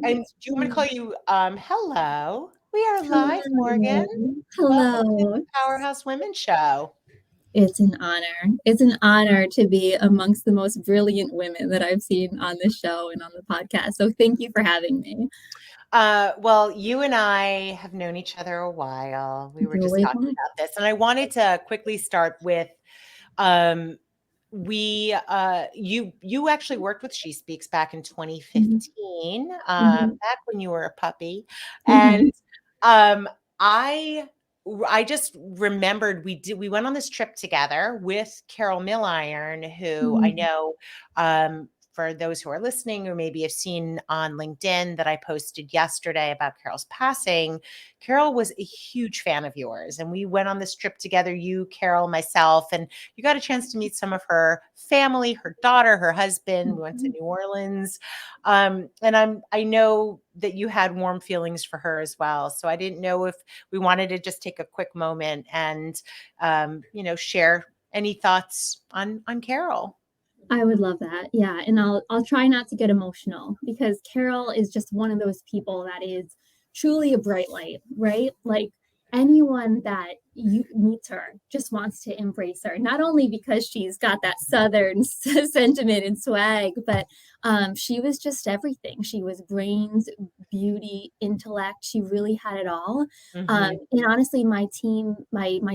And do you want me to call you, hello? We are live, Morgan. Hello. Welcome to Hello. the Powerhouse Women Show. It's an honor. It's an honor to be amongst the most brilliant women that I've seen on the show and on the podcast. So thank you for having me. Well, you and I have known each other a while. We were Go just way talking back. about this, and I wanted to quickly start with um, you actually worked with SheSpeaks back in Mhm, 2015, mhm, back when you were a puppy, and mhm, um, I I just remembered we went on this trip together with Carol Milliron, who I mhm, know for those who are listening or maybe have seen on LinkedIn that I posted yesterday about Carol's passing. Carol was a huge fan of yours, and we went on this trip together, you, Carol, myself, and you got a chance to meet some of her family, her daughter, her husband. We went to mhm. New Orleans. And I know that you had warm feelings for her as well. So I didn't know if we wanted to just take a quick moment and share any thoughts on Carol. I would love that. Yeah, and I'll try not to get emotional because Carol is just one of those people that is truly a bright light, right? Like anyone that you meets her just wants to embrace her. Not only because she's got that southern sentiment and swag, but she was just everything. She was brains, beauty, intellect. She really had it all. Hmm. And honestly, my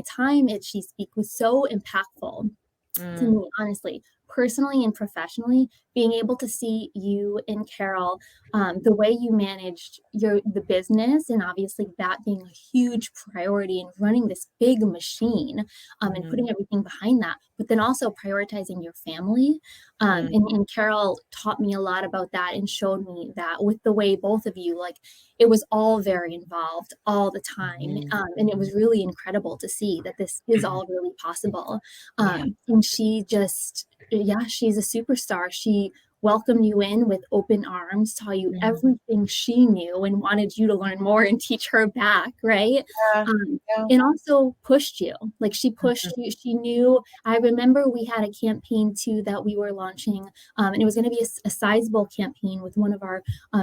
time at She Speak was so impactful to Mm, me, honestly, personally and professionally, being able to see you and Carol, the way you managed the business, and obviously that being a huge priority and running this big machine, and mm, putting everything behind that, but then also prioritizing your family. mm, And Carol taught me a lot about that and showed me that with the way both of you, like it was all very involved all the time, mhm. and it was really incredible to see that this is all really possible. Yeah. And she just, yeah, she's a superstar. She welcomed you in with open arms, taught you Mhm. everything she knew, and wanted you to learn more and teach her back, right? Yeah. Um, Yeah. and also pushed you. Like she Mhm. pushed you. She knew. I remember we had a campaign too that we were launching, and it was going to be a sizable campaign with one of our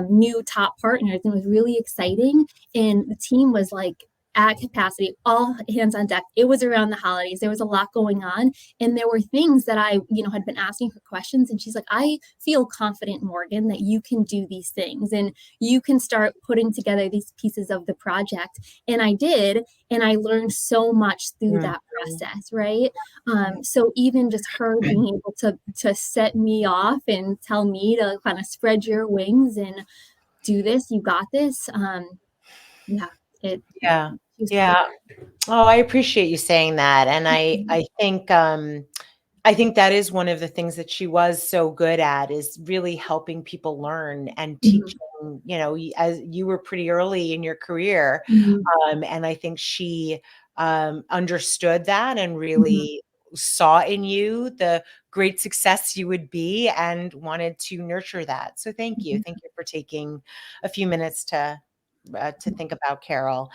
new top partners, and it was really exciting. And the team was like at capacity, all hands on deck. It was around the holidays. There was a lot going on. And there were things that I had been asking her questions. And she's like, I feel confident, Morgan, that you can do these things and you can start putting together these pieces of the project. And I did. And I learned so much through Mhm. that process, right? So even just her being able to set me off and tell me to kind of spread your wings and do this, you got this. Yeah, it Yeah. she's great. Yeah. Oh, I appreciate you saying that. And I think that is one of the things that she was so good at is really helping people learn and Mhm, teaching, as you were pretty early in your career. mhm, And I think she understood that and mhm, really saw in you the great success you would be and wanted to nurture that. So thank you. mhm. Thank you for taking a few minutes to think about Carol.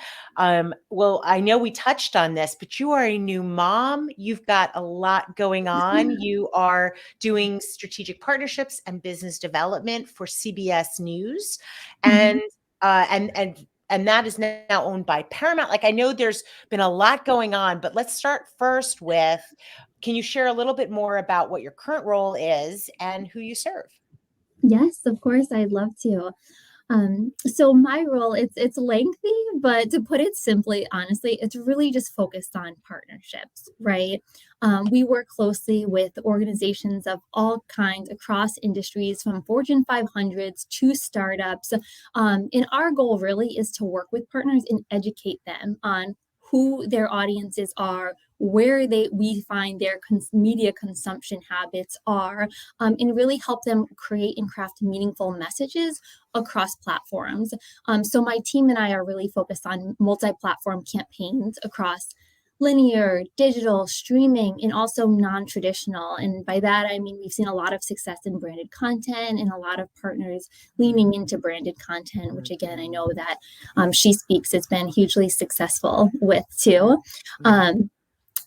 Well, I know we touched on this, but you are a new mom. You've got a lot going on. You are doing strategic partnerships and business development for CBS News, Mhm. and and that is now owned by Paramount. Like I know there's been a lot going on, but let's start first with. Can you share a little bit more about what your current role is and who you serve? Yes, of course, I'd love to. So my role, it's lengthy, but to put it simply, honestly, it's really just focused on partnerships, right? We work closely with organizations of all kinds across industries, from Fortune 500s to startups. And our goal really is to work with partners and educate them on who their audiences are, where we find their media consumption habits are, and really help them create and craft meaningful messages across platforms. So my team and I are really focused on multi-platform campaigns across linear, digital, streaming, and also non-traditional. And by that, I mean we've seen a lot of success in branded content and a lot of partners leaning into branded content, which again, I know that She Speaks has been hugely successful with too. Mhm. Um,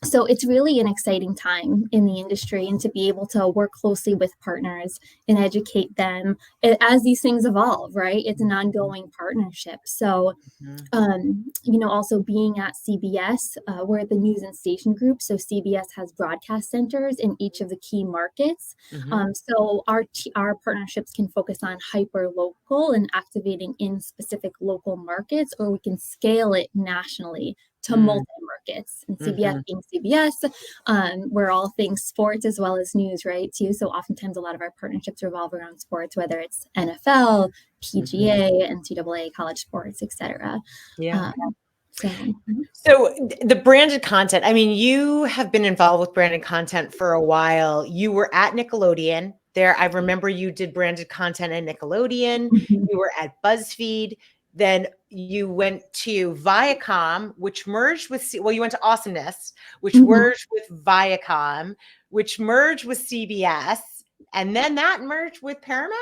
So it's really an exciting time in the industry, and to be able to work closely with partners and educate them as these things evolve, right? It's an Mhm, ongoing partnership. So mhm, also being at CBS, we're the news and station group. So CBS has broadcast centers in each of the key markets. mhm, So our partnerships can focus on hyper local and activating in specific local markets, or we can scale it nationally to mm, multi markets. And CBS mhm, being CBS, we're all things sports as well as news, right? Too. So oftentimes a lot of our partnerships revolve around sports, whether it's NFL, mhm. PGA, NCAA, college sports, etc. Yeah. Um, so So the branded content, I mean, you have been involved with branded content for a while. You were at Nickelodeon. There, I remember you did branded content at Nickelodeon. mhm, You were at BuzzFeed. Then you went to Viacom, which merged with well, you went to Awesomeness, which mhm. merged with Viacom, which merged with CBS, and then that merged with Paramount.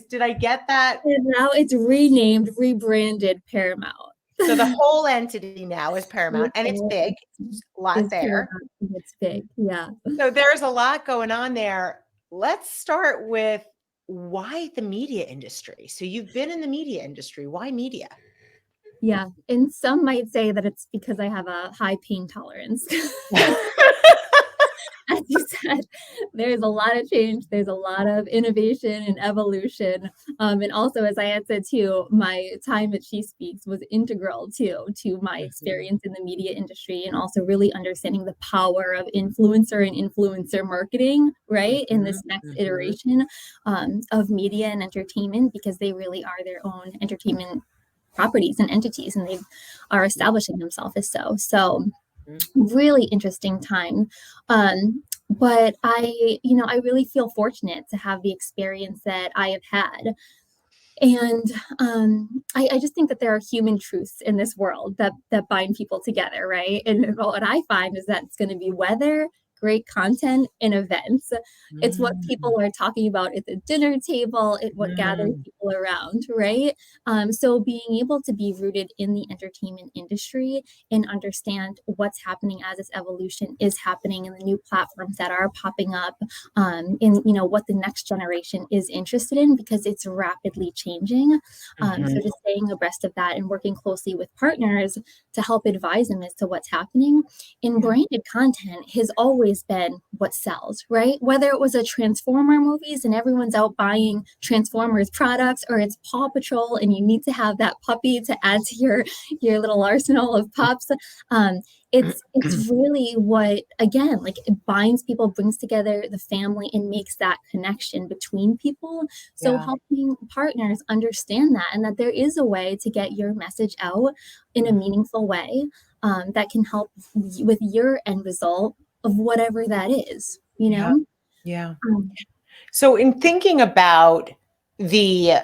Did I get that? And now it's renamed, rebranded Paramount. So the whole entity now is Paramount, The and it's whole big. entity A lot is there. Paramount, and it's big. Yeah. So there's a lot going on there. Let's start with why the media industry. So you've been in the media industry. Why media? Yeah. And some might say that it's because I have a high pain tolerance. As you said, there's a lot of change, there's a lot of innovation and evolution. And also, as I had said too, my time at SheSpeaks was integral too to my Mhm, experience in the media industry, and also really understanding the power of influencer and influencer marketing, right? In mhm, this next mhm, iteration of media and entertainment, because they really are their own entertainment properties and entities, and they are establishing themselves as so. So mhm, really interesting time. But I really feel fortunate to have the experience that I have had. And I just think that there are human truths in this world that bind people together, right? And what I find is that it's going to be weather, great content, and events. It's what mm, people are talking about at the dinner table, it what gathers mm, people around, right? So being able to be rooted in the entertainment industry and understand what's happening as this evolution is happening, and the new platforms that are popping up, in what the next generation is interested in, because it's rapidly changing. So mhm, just staying abreast of that and working closely with partners to help advise them as to what's happening in yeah, branded content has always been what sells, right? Whether it was a Transformer movies and everyone's out buying Transformers products, or it's Paw Patrol and you need to have that puppy to add to your little arsenal of pups. Um, it's really what, again, like, it binds people, brings together the family, and makes that connection between people. So yeah, helping partners understand that, and that there is a way to get your message out in a mm, meaningful way, that can help with your end result of whatever that is, you yeah, know? yeah. Um, So in thinking about the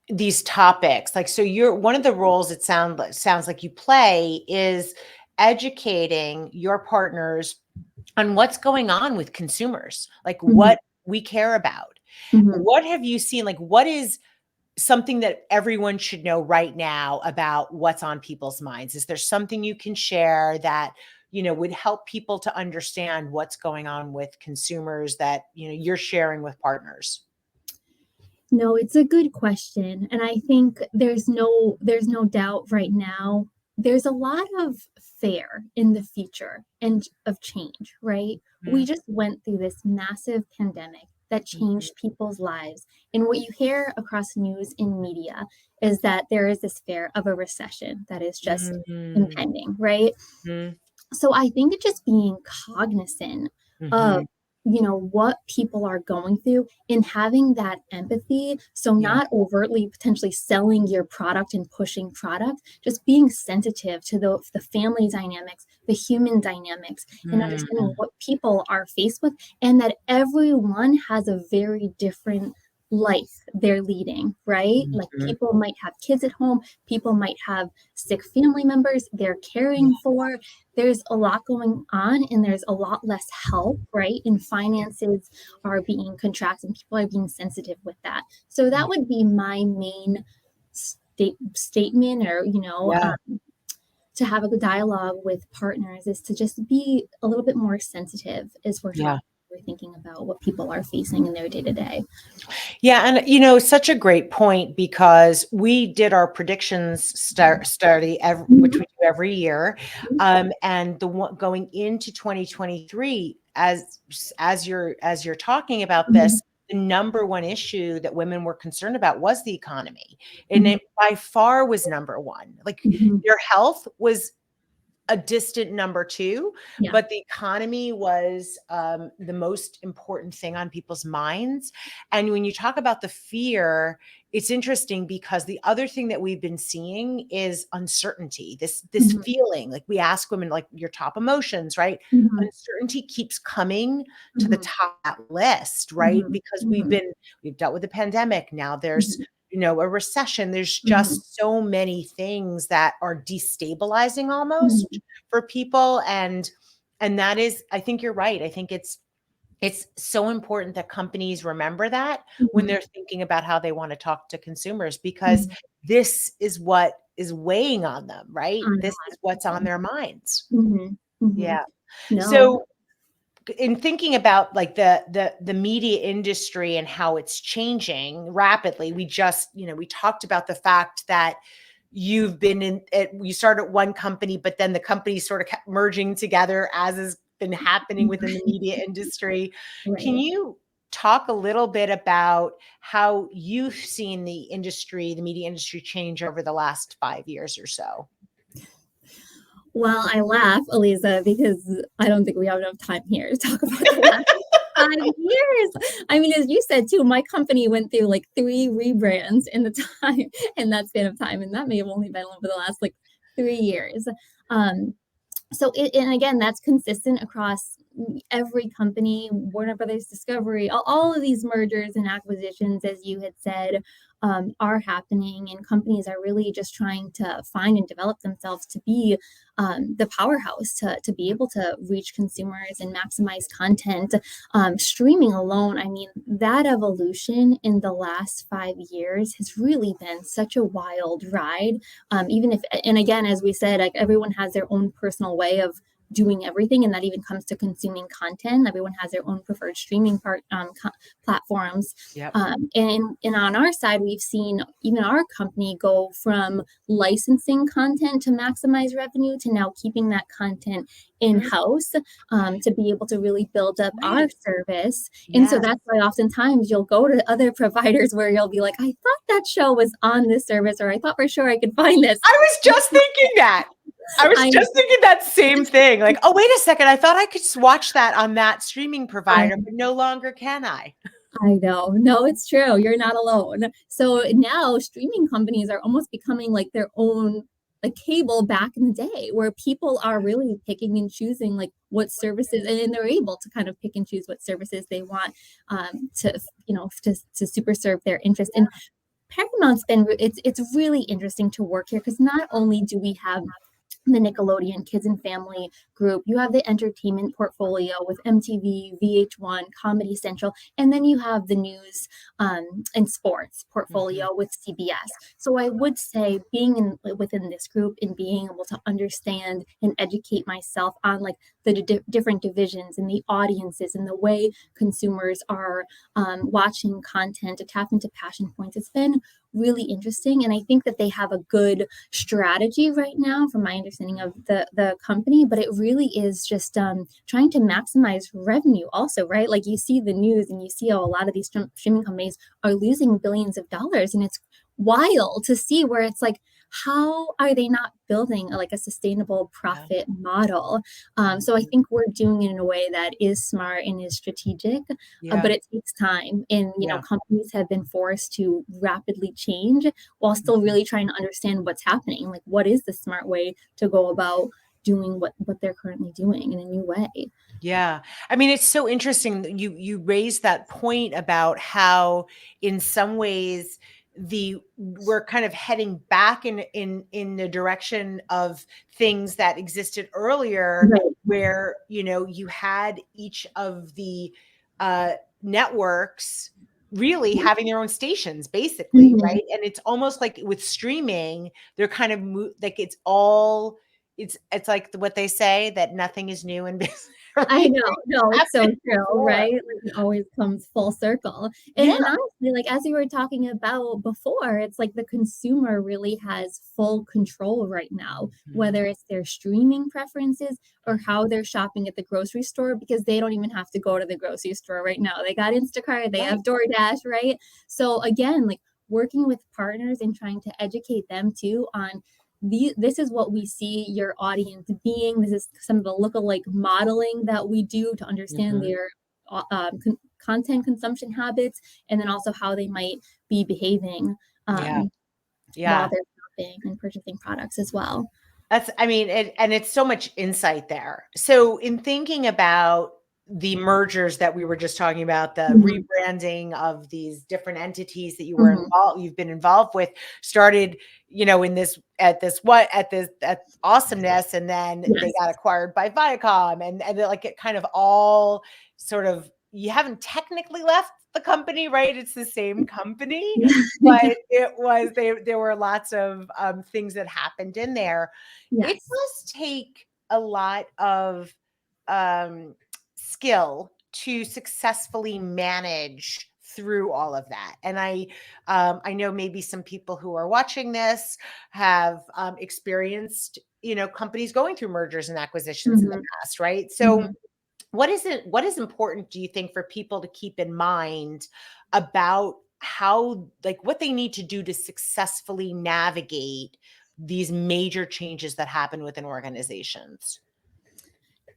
these topics, like so you're one of the roles it sounds like you play is educating your partners on what's going on with consumers, like mhm, what we care about. mhm. What have you seen? Like what is something that everyone should know right now about what's on people's minds? Is there something you can share that, would help people to understand what's going on with consumers that, you're sharing with partners? No, it's a good question, and I think there's no doubt right now, there's a lot of fear in the future and of change, right? We Mhm, just went through this massive pandemic that mhm, changed people's lives, and what you hear across news and media is that there is this fear of a recession that is just mhm, impending, right? mhm, So I think it's just being cognizant of, mhm. what people are going through, and having that empathy. So Yeah. not overtly potentially selling your product and pushing product, just being sensitive to the family dynamics, the human dynamics, and understanding Mm, what people are faced with, and that everyone has a very different life they're leading, right? Like, mhm. people might have kids at home, people might have sick family members they're Yeah. caring for. There's a lot going on, and there's a lot less help, right? And finances are being contracted, and people are being sensitive with that. So Mm, that would be my main statement, or yeah. to have a good dialogue with partners is to just be a little bit more sensitive as we're Yeah. talking. We're thinking about what people are facing in their day to day. Yeah, and such a great point because we did our predictions study, which we do every year, and the one going into 2023, as you're talking about Mhm, this, the number one issue that women were concerned about was the economy, and mhm, it by far was number one. Like mhm. their health was a distant number two, Yeah. but the economy was the most important thing on people's minds. And when you talk about the fear, it's interesting because the other thing that we've been seeing is uncertainty. This Mhm, feeling, like we ask women, like your top emotions, right? mhm, Uncertainty keeps coming to the mhm, top of that list, right? mhm, Because mhm, we've dealt with the pandemic. Now there's mhm, a recession. There's mhm, just so many things that are destabilizing almost mhm, for people, and that is, I think you're right. I think it's so important that companies remember that when mhm, they're thinking about how they want to talk to consumers, because mhm. this is what is weighing on them, right? On a This lot is of what's on people. their minds. Mhm, mhm. Yeah. No. So in thinking about like the media industry and how it's changing rapidly, we just we talked about the fact that you've been you started at one company, but then the companies sort of kept merging together, as has been happening within the media industry. Can Right. you talk a little bit about how you've seen the media industry change over the last 5 years or so? Well, I laugh, Eliza, because I don't think we have enough time here to talk about the last 5 years. I mean, as you said too, my company went through like 3 rebrands in the time in that span of time, and that may have only been over the last, like, 3 years. Um, so and again, that's consistent across every company, Warner Brothers Discovery, all of these mergers and acquisitions, as you had said, are happening, and companies are really just trying to find and develop themselves to be the powerhouse to be able to reach consumers and maximize content. Streaming alone, I mean, that evolution in the last 5 years has really been such a wild ride. Even if, and again, as we said, like everyone has their own personal way of doing everything, and that even comes to consuming content. Everyone has their own preferred streaming platforms. Yep. And on our side, we've seen even our company go from licensing content to maximize revenue to now keeping that content in Mhm. house, to be able to really build up our Right. service. And so Yes. that's why oftentimes you'll go to other providers where you'll be like, I thought that show was on this service, or I thought for sure I could find this. I was just thinking that. I was I just thinking that same thing. Like, oh, wait a second. I thought I could watch that on that streaming I provider, but no longer can I. I know. No, it's true. You're not alone. So now streaming companies are almost becoming like their own like cable back in the day where people are really picking and choosing like what services, and they're able to kind of pick and choose what services they want, to to super serve their interest. And Paramount's been it's really interesting to work here because not only do we have the Nickelodeon Kids and Family group. You have the entertainment portfolio with MTV, VH1, Comedy Central, and then you have the news, and sports Mhm. portfolio with CBS. So I would say being within this group and being able to understand and educate myself on like the different divisions and the audiences and the way consumers are, watching content to tap into passion points. It's been really interesting, and I think that they have a good strategy right now from my understanding of the company, but it really is just trying to maximize revenue also, right? Like you see the news and you see how a lot of these streaming companies are losing billions of dollars, and it's wild to see where it's like, how are they not building like a sustainable Yeah. profit model? So I Mhm. think we're doing it in a way that is smart and is strategic, but Yeah. it takes time, and Yeah. companies have been forced to rapidly change while still Mhm. really trying to understand what's happening. Like, what is the smart way to go about doing what they're currently doing in a new way? Yeah. I mean, it's so interesting that you raised that point about how in some ways we're kind of heading back in the direction of things that existed earlier, Right. where you had each of the uh networks really having their own stations basically, Mhm. right? And it's almost like with streaming, they're kind of like it's all it's like what they say, that nothing is new in business. I Right? know. No, it's so Happened true, before. right? Like, it always comes full circle. Yeah. And honestly, like, as you were talking about before, it's like the consumer really has full control right now, Mhm. whether it's their streaming preferences or how they're shopping at the grocery store, because they don't even have to go to the grocery store right now. They got Instacart, they Right. have DoorDash, right? So again, like, working with partners and trying to educate them too on this is what we see your audience being. This is some of the lookalike modeling that we do to understand Mhm. their content consumption habits, and then also how they might be behaving Yeah. while Yeah. they're shopping and purchasing products as well. I mean, and it's so much insight there. So in thinking about the mergers that we were just talking about, the Mhm, rebranding of these different entities that mhm. you've been involved with, started, in this at awesomeness, and then they Yes. got acquired by Viacom, and like it kind of all sort of, you haven't technically left the company, right? It's the same company, Yeah. but there were lots of things that happened in there. It Yes. does take a lot of um, skill to successfully manage through all of that. And I know maybe some people who are watching this have experienced, companies going through mergers and acquisitions in the Mhm, past, right? So mhm. what is important, do you think, for people to keep in mind about how, like, what they need to do to successfully navigate these major changes that happen within organizations?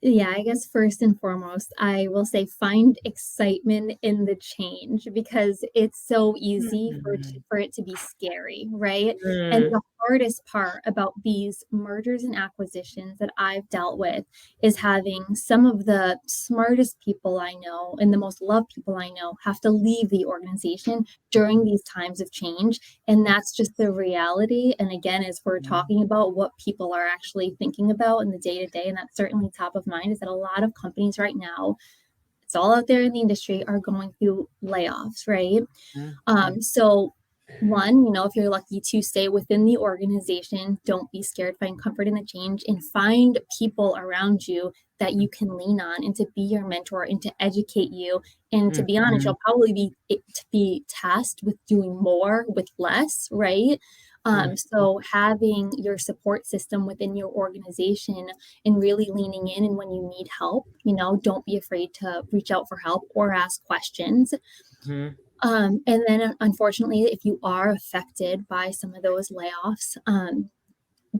Yeah, I guess first and foremost, I will say find excitement in the change because it's so easy Mhm. for it to be scary, right? And Mm, the hardest part about these mergers and acquisitions that I've dealt with is having some of the smartest people I know and the most loved people I know have to leave the organization during these times of change. And that's just the reality. And again, as we're mhm, talking about what people are actually thinking about in the day to day, and that's certainly top of mind, is that a lot of companies right now, it's all out there in the industry, are going through layoffs, right? mhm, So one, if you're lucky to stay within the organization, don't be scared, find comfort in the change and find people around you that you can lean on and to be your mentor and to educate you. And to be honest, mhm, you'll probably be tasked with doing more with less, right? mhm, So having your support system within your organization and really leaning in, and when you need help, don't be afraid to reach out for help or ask questions. mhm, And then unfortunately, if you are affected by some of those layoffs,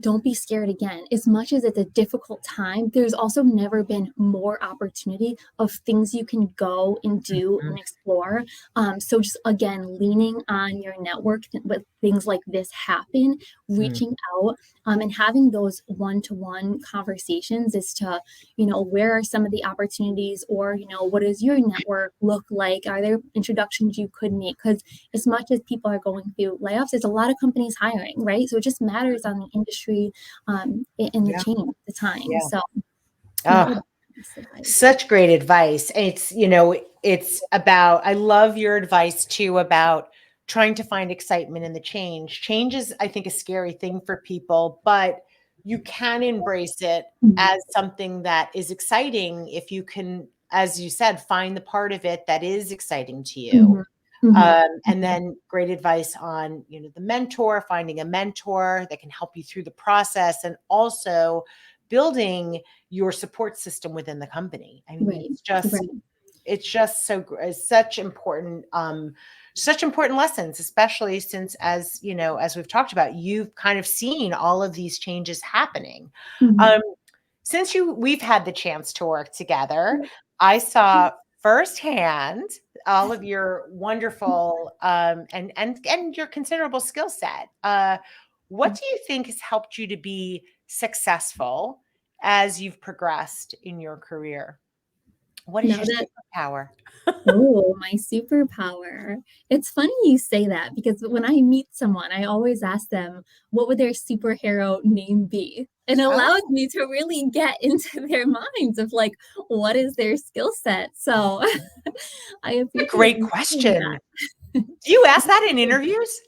don't be scared again. As much as it's a difficult time, there's also never been more opportunity of things you can go and do mhm, and explore. So just again, leaning on your network with things like this happen, mhm, reaching out, and having those one-to-one conversations as to, where are some of the opportunities, or, what does your network look like? Are there introductions you could make? Because as much as people are going through layoffs, there's a lot of companies hiring, right? So it just matters on the industry in the yeah, change at the time. yeah. So that would Oh, be my advice. such great advice. It's about, I love your advice too about trying to find excitement in the change. Change is, I think, a scary thing for people, but you can embrace it Mhm, as something that is exciting if you can, as you said, find the part of it that is exciting to you. mhm, mhm, And mhm. then great advice on, the mentor, finding a mentor that can help you through the process, and also building your support system within the company. I mean, Right, right. it's just it's such important lessons, especially since, as we've talked about, you've kind of seen all of these changes happening. Mhm. Um, since we've had the chance to work together, I saw firsthand all of your wonderful and your considerable skill set. What do you think has helped you to be successful as you've progressed in your career? What is No, your that superpower? Oh, my superpower. It's funny you say that because when I meet someone, I always ask them, what would their superhero name be? And it allows Oh, me to really get into their minds of like, what is their skill set? So I a appreciate great you saying question. that. Do you ask that in interviews?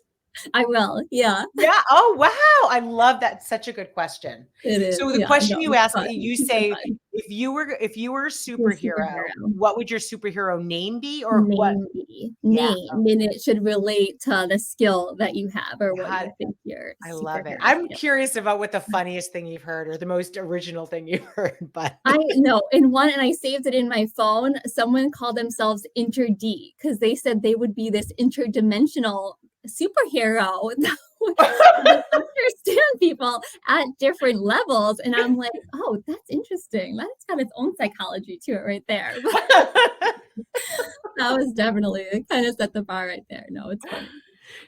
I will. Yeah, Yeah. Oh, wow. I love that. Such a good question. it is. So the Yeah, no, question you it's ask, fun. you Super say, fun. if you were a You're a superhero, superhero. what would your superhero name be or what? Name be Yeah. name, and it should relate to the skill that you have or what God, you think your I love it. superhero I'm skill. curious about what the funniest thing you've heard or the most original thing you've heard, but I know, and I saved it in my phone. Someone called themselves Inter D because they said they would be this interdimensional superhero that would understand people at different levels. And I'm like, oh, that's interesting. That's got its own psychology to it right there. That was definitely it kind of set the bar right there. No, it's funny.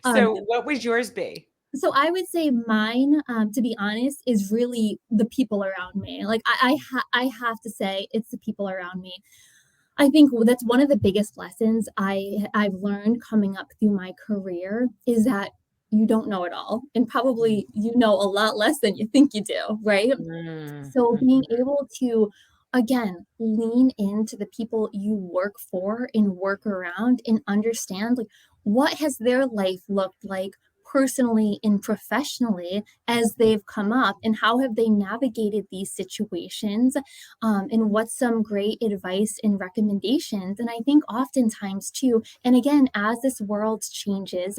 Um, so what would yours be? so I would say mine, to be honest, is really the people around me. Like I have to say it's the people around me. I think that's one of the biggest lessons I've learned coming up through my career is that you don't know it all, and probably you know a lot less than you think you do, right? Mm, So being mhm. able to, again, lean into the people you work for and work around and understand like what has their life looked like personally and professionally as they've come up and how have they navigated these situations, and what's some great advice and recommendations. And I think oftentimes too, and again, as this world changes,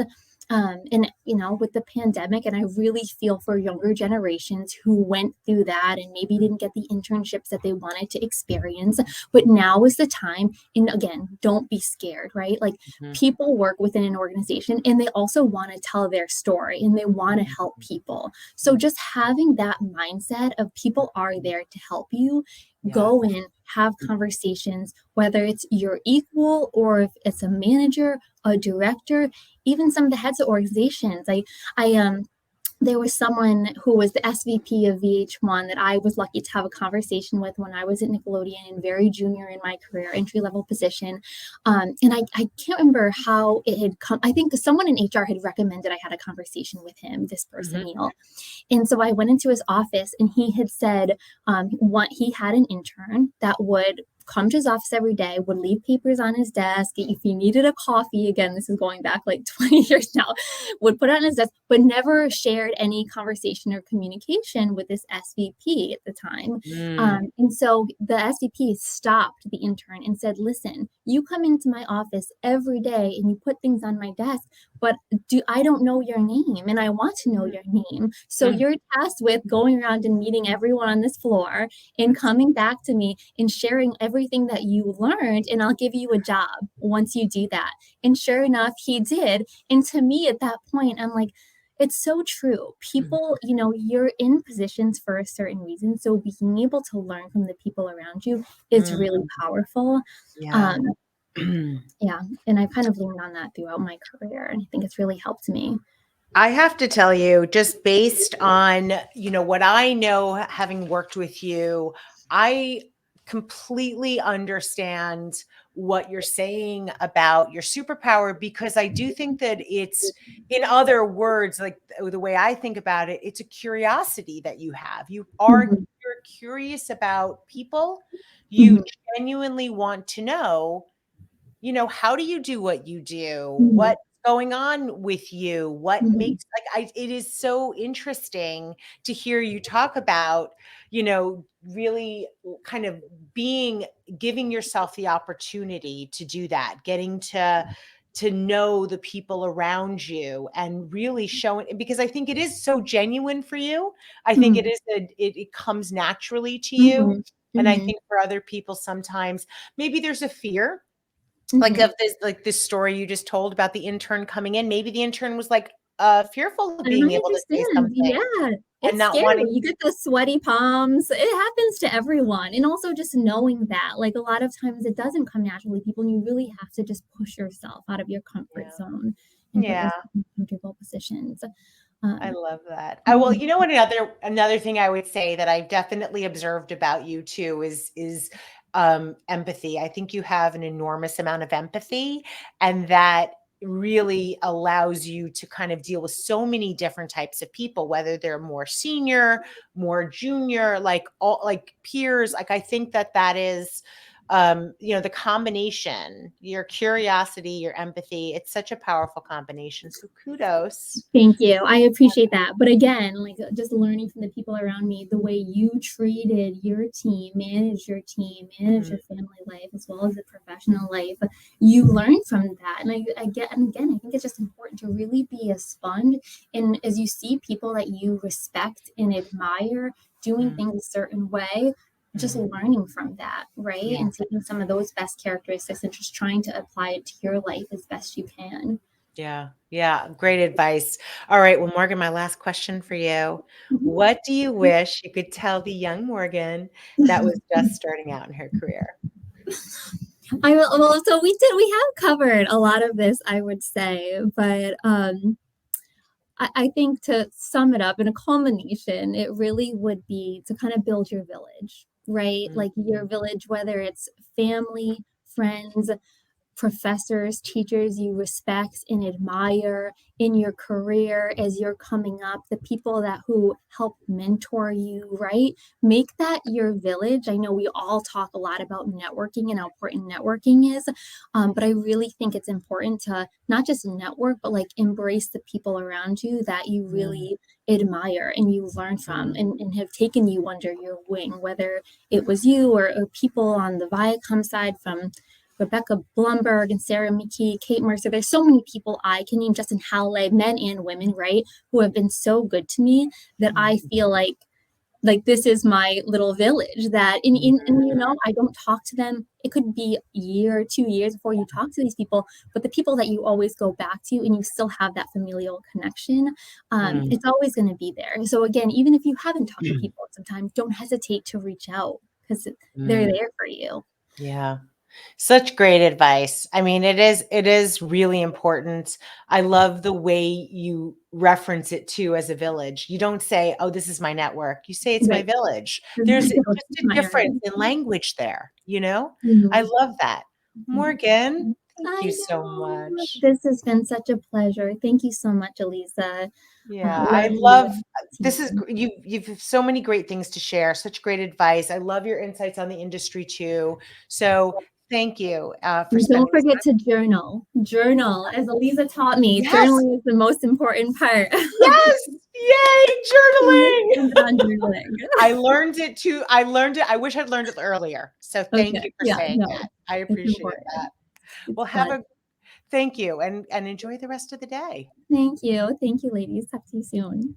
and with the pandemic, and I really feel for younger generations who went through that and maybe didn't get the internships that they wanted to experience, but now is the time. And again, don't be scared, right? Like Mhm. people work within an organization and they also want to tell their story and they want to help people. So just having that mindset of people are there to help you, Yeah. go in, have conversations, whether it's your equal or if it's a manager, a director, even some of the heads of organizations. I there was someone who was the SVP of VH1 that I was lucky to have a conversation with when I was at Nickelodeon and very junior in my career, entry level position. And I can't remember how it had come. I think someone in HR had recommended I had a conversation with him, this person, Mhm. Neil. And so I went into his office and he had said what he had an intern that would come to his office every day, would leave papers on his desk. If he needed a coffee, again, this is going back like 20 years now, would put it on his desk, but never shared any conversation or communication with this SVP at the time. Mm. And so the SVP stopped the intern and said, listen, you come into my office every day and you put things on my desk, but I don't know your name and I want to know your name. So Mm. you're tasked with going around and meeting everyone on this floor and coming back to me and sharing everything that you learned, and I'll give you a job once you do that. And sure enough, he did. And to me at that point, I'm like, it's so true. Mhm. People, you're in positions for a certain reason. So being able to learn from the people around you is really Mm. powerful. Yeah. Um, yeah. And I've kind of leaned on that throughout my career. And I think it's really helped me. I have to tell you, just based on, what I know having worked with you, I completely understand what you're saying about your superpower because I do think that it's, in other words, like the way I think about it, it's a curiosity that you have. Mhm, You're curious about people. You mhm, genuinely want to know, how do you do what you do? mhm, What's going on with you? What mhm, makes it is so interesting to hear you talk about, really kind of being giving yourself the opportunity to do that, getting to know the people around you and really showing because I think it is so genuine for you. I think it mhm, is it comes naturally to you. mhm, And I mhm, think for other people, sometimes maybe there's a fear like, mhm. of this story you just told about the intern coming in, maybe the intern was, like, fearful of And I being able to say understand. something Yeah, and it's not scary. wanting You get the sweaty palms. It happens to everyone. And also just knowing that, like a lot of times it doesn't come naturally, people, and you really have to just push yourself out of your comfort Yeah. zone and put Yeah, yourself in comfortable positions. I Um, love that. I well, mhm, you know what another thing I would say that I've definitely observed about you too is empathy. I think you have an enormous amount of empathy, and that really allows you to kind of deal with so many different types of people, whether they're more senior, more junior, like all like peers. Like I think that is the combination, your curiosity, your empathy, it's such a powerful combination. So kudos. Thank you. I appreciate that. But again, like just learning from the people around me, the way you treated your team, manage Mm, your family life as well as the professional life, you learn from that. And I get, and again, I think it's just important to really be a sponge. And as you see people that you respect and admire doing mm, things a certain way, just mm. learning from that, right? Yeah. And taking some of those best characteristics and just trying to apply it to your life as best you can. Yeah. Yeah. Great advice. All right. Well, Morgan, my last question for you. What do you wish you could tell the young Morgan that was just starting out in her career? Well, so we have covered a lot of this, I would say, but I think to sum it up in a culmination, it really would be to kind of build your village, right? Like your Mhm. village, whether it's family, friends, professors, teachers you respect and admire in your career as you're coming up, the people that who help mentor you, right? Make that your village. I know we all talk a lot about networking and how important networking is, but I really think it's important to not just network, but like embrace the people around you that you Mm, really admire and you learn from mm, and have taken you under your wing, whether it was you or people on the Viacom side from Rebecca Blumberg and Sarah McKee, Kate Mercer. There's so many people I can name just in Howley, men and women, right, who have been so good to me that I mm, feel like this is my little village that and you know I don't talk to them. It could be a year or 2 years before you talk to these people, but the people that you always go back to and you still have that familial connection, mm, it's always going to be there. So again, even if you haven't talked to mm, people sometimes, don't hesitate to reach out because they're mm. there for you. Yeah. Such great advice. I mean, it is really important. I love the way you reference it too as a village. You don't say, "Oh, this is my network." You say it's my Right. village. There's Village just a difference admirer. in language there, you know? I Mhm, love that. mhm. Morgan, thank I you so know. much. This has been such a pleasure. Thank you so much, Elisa. Yeah, I Love you love and this is team. you've so many great things to share, such great advice. I love your insights on the industry too. So, thank you, for And don't spending this forget time. to journal. Journal. As Elisa taught me, Yes. journaling is the most important part. Yes! Yay, journaling. Hands on journaling. I learned it. I wish I'd learned it earlier. So thank Okay. you for Yeah, saying no, that. I it's appreciate important. that. It's Well, have fun. a thank you and enjoy the rest of the day. Thank you. Thank you, ladies. Talk to you soon.